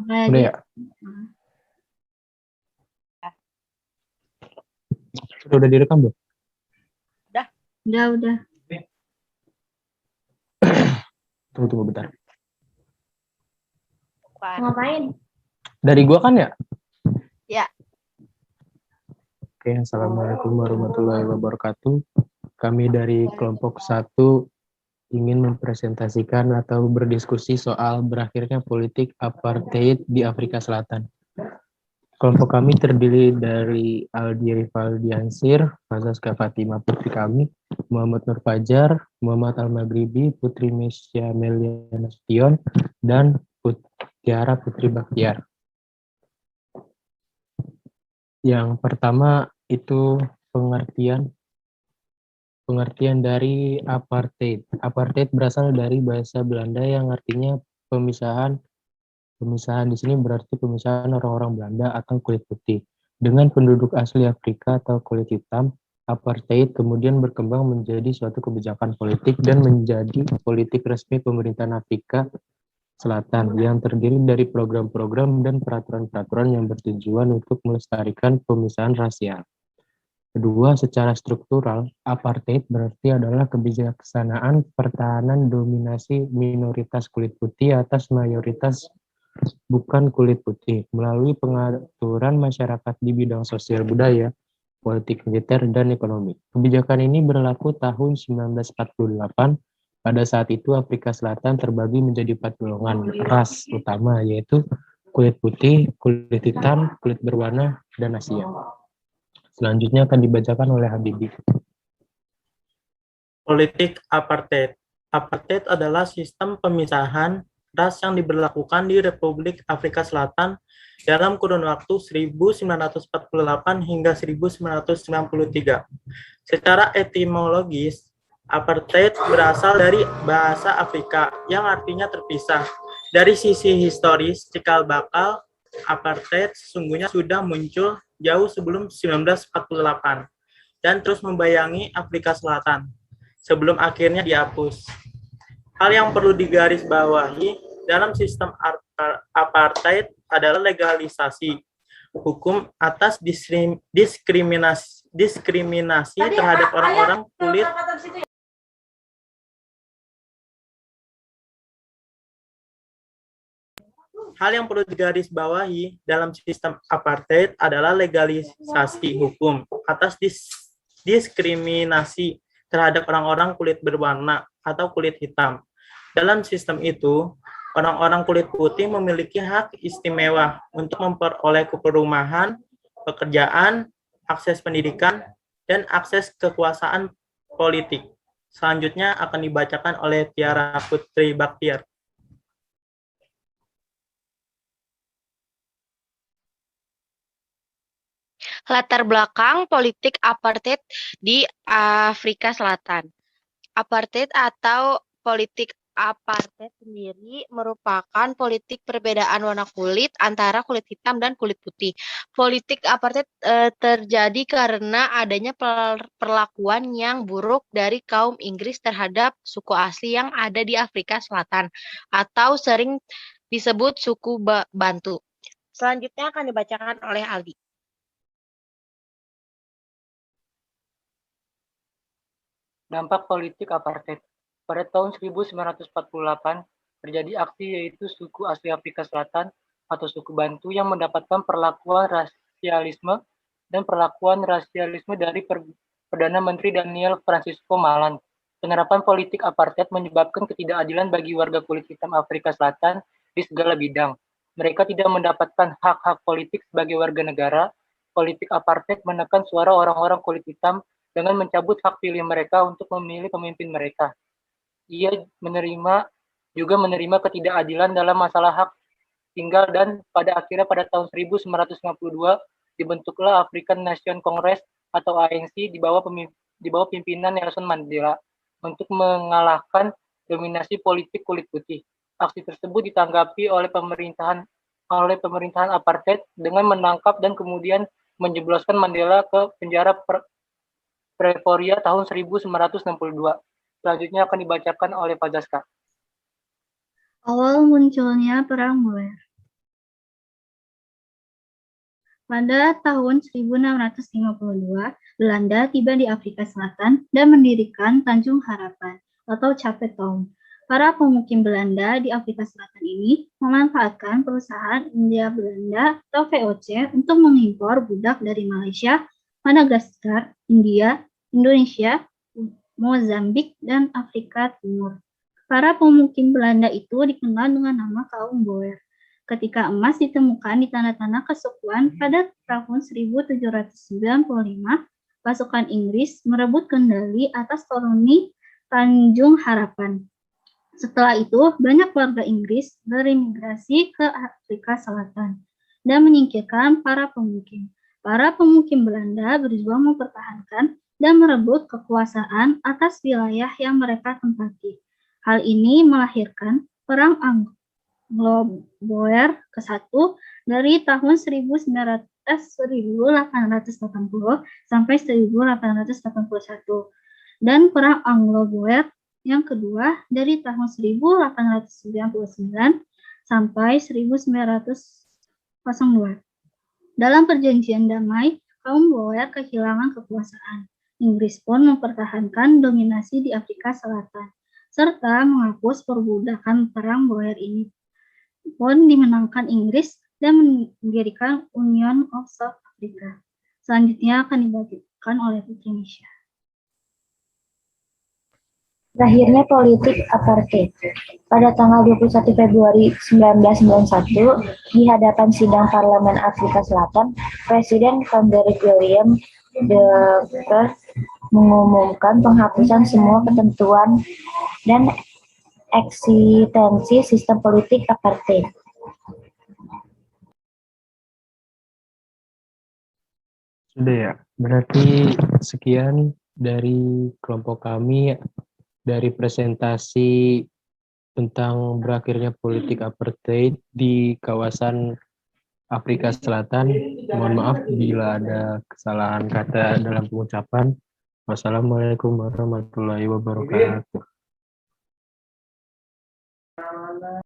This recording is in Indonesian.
Udah ya? Udah direkam belum? Udah. Tunggu bentar. Ngapain? Dari gua kan ya? Ya. Oke, Assalamualaikum warahmatullahi wabarakatuh. Kami dari kelompok 1 ingin mempresentasikan atau berdiskusi soal berakhirnya politik apartheid di Afrika Selatan. Kelompok kami terdiri dari Aldi Rivaldiansir, Fazaska Fatima putri kami, Muhammad Nur Fajar, Muhammad Al-Maghribi, Putri Mesya Melia Nasution, dan Tiara Putri Baktiar. Yang pertama itu pengertian dari apartheid. Apartheid berasal dari bahasa Belanda yang artinya pemisahan. Pemisahan di sini berarti pemisahan orang-orang Belanda atau kulit putih dengan penduduk asli Afrika atau kulit hitam. Apartheid kemudian berkembang menjadi suatu kebijakan politik dan menjadi politik resmi pemerintahan Afrika Selatan yang terdiri dari program-program dan peraturan-peraturan yang bertujuan untuk melestarikan pemisahan rasial. Kedua, secara struktural, apartheid berarti adalah kebijaksanaan pertahanan dominasi minoritas kulit putih atas mayoritas bukan kulit putih melalui pengaturan masyarakat di bidang sosial budaya, politik militer, dan ekonomi. Kebijakan ini berlaku tahun 1948. Pada saat itu Afrika Selatan terbagi menjadi 4 golongan ras utama, yaitu kulit putih, kulit hitam, kulit berwarna, dan Asia. Selanjutnya akan dibacakan oleh Habibie. Politik apartheid. Apartheid adalah sistem pemisahan ras yang diberlakukan di Republik Afrika Selatan dalam kurun waktu 1948 hingga 1993. Secara etimologis, apartheid berasal dari bahasa Afrika yang artinya terpisah. Dari sisi historis, cikal bakal apartheid sesungguhnya sudah muncul jauh sebelum 1948 dan terus membayangi Afrika Selatan sebelum akhirnya dihapus. Hal yang perlu digarisbawahi dalam sistem apartheid adalah legalisasi hukum atas diskriminasi terhadap orang-orang kulit Hal yang perlu digarisbawahi dalam sistem apartheid adalah legalisasi hukum atas diskriminasi terhadap orang-orang kulit berwarna atau kulit hitam. Dalam sistem itu, orang-orang kulit putih memiliki hak istimewa untuk memperoleh perumahan, pekerjaan, akses pendidikan, dan akses kekuasaan politik. Selanjutnya akan dibacakan oleh Tiara Putri Baktiar. Latar belakang politik apartheid di Afrika Selatan. Apartheid atau politik apartheid sendiri merupakan politik perbedaan warna kulit antara kulit hitam dan kulit putih. Politik apartheid terjadi karena adanya perlakuan yang buruk dari kaum Inggris terhadap suku asli yang ada di Afrika Selatan atau sering disebut suku Bantu. Selanjutnya akan dibacakan oleh Aldi. Dampak politik apartheid. Pada tahun 1948, terjadi aksi yaitu suku asli Afrika Selatan atau suku Bantu yang mendapatkan perlakuan rasialisme dari Perdana Menteri Daniel Francisco Malan. Penerapan politik apartheid menyebabkan ketidakadilan bagi warga kulit hitam Afrika Selatan di segala bidang. Mereka tidak mendapatkan hak-hak politik sebagai warga negara. Politik apartheid menekan suara orang-orang kulit hitam dengan mencabut hak pilih mereka untuk memilih pemimpin mereka. Ia juga menerima ketidakadilan dalam masalah hak tinggal dan pada akhirnya pada tahun 1952 dibentuklah African National Congress atau ANC di bawah pimpinan Nelson Mandela untuk mengalahkan dominasi politik kulit putih. Aksi tersebut ditanggapi oleh pemerintahan apartheid dengan menangkap dan kemudian menjebloskan Mandela ke penjara Pretoria tahun 1962. Selanjutnya akan dibacakan oleh Fazaska. Awal munculnya perang Boer. Pada tahun 1652, Belanda tiba di Afrika Selatan dan mendirikan Tanjung Harapan atau Cape Town. Para pemukim Belanda di Afrika Selatan ini memanfaatkan perusahaan India Belanda atau VOC untuk mengimpor budak dari Malaysia, Madagaskar, India, Indonesia, Mozambik, dan Afrika Timur. Para pemukim Belanda itu dikenal dengan nama kaum Boer. Ketika emas ditemukan di tanah-tanah kesukuan pada tahun 1795, pasukan Inggris merebut kendali atas koloni Tanjung Harapan. Setelah itu, banyak warga Inggris berimigrasi ke Afrika Selatan dan menyingkirkan para pemukim. Para pemukim Belanda berjuang mempertahankan dan merebut kekuasaan atas wilayah yang mereka tempati. Hal ini melahirkan Perang Anglo-Boer ke-1 dari tahun 1880 sampai 1881 dan Perang Anglo-Boer yang kedua dari tahun 1899 sampai 1902. Dalam perjanjian damai, kaum Boer kehilangan kekuasaan. Inggris pun mempertahankan dominasi di Afrika Selatan, serta menghapus perbudakan Perang Boer ini pun dimenangkan Inggris dan mendirikan Union of South Africa. Selanjutnya akan dibagikan oleh Putri Nisha. Berakhirnya politik apartheid. Pada tanggal 21 Februari 1991, di hadapan sidang Parlemen Afrika Selatan, Presiden Hendrik Willem de Klerk mengumumkan penghapusan semua ketentuan dan eksistensi sistem politik apartheid. Sudah ya, berarti sekian dari kelompok kami dari presentasi tentang berakhirnya politik apartheid di kawasan Afrika Selatan. Mohon maaf bila ada kesalahan kata dalam pengucapan. Wassalamualaikum warahmatullahi wabarakatuh.